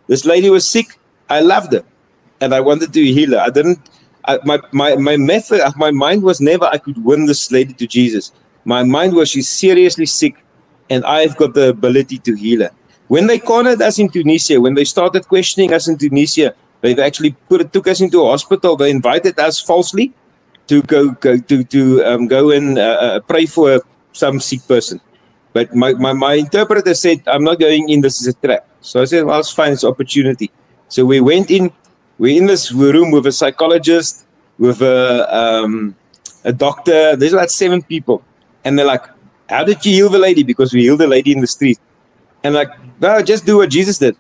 This lady was sick. I loved her, and I wanted to heal her. I didn't. My method, my mind was never I could win this lady to Jesus. My mind was she's seriously sick, and I've got the ability to heal her. When they cornered us in Tunisia, when they started questioning us in Tunisia, they actually took us into a hospital. They invited us falsely to go and pray for some sick person. But my interpreter said, I'm not going in, this is a trap. So I said, well, it's fine, it's opportunity. So we went in, we're in this room with a psychologist, with a doctor. There's like 7 people. And they're like, how did you heal the lady? Because we healed the lady in the street. And like, no, just do what Jesus did.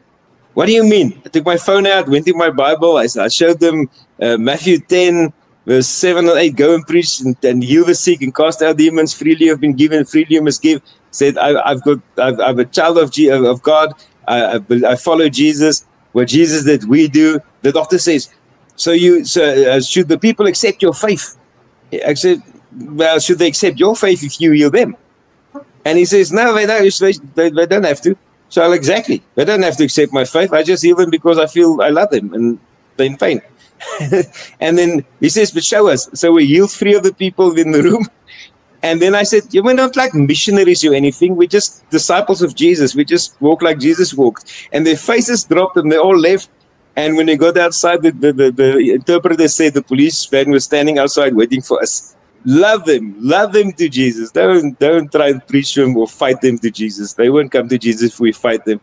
What do you mean? I took my phone out, went in my Bible. I showed them Matthew 10, verse 7 and 8, go and preach and heal the sick and cast out demons. Freely you have been given, freely you must give. Said, I'm a child of God. I follow Jesus. What Jesus did, we do. The doctor says, should the people accept your faith? I said, well, should they accept your faith if you heal them? And he says, no, they don't have to. So I'm exactly. They don't have to accept my faith. I just heal them because I feel I love them and they're in pain. And then he says, but show us. So we healed 3 of the people in the room. And then I said, we're not like missionaries or anything. We're just disciples of Jesus. We just walk like Jesus walked. And their faces dropped and they all left. And when they got outside, the interpreter said the police van was standing outside waiting for us. Love them to Jesus. Don't try and preach them or fight them to Jesus. They won't come to Jesus if we fight them.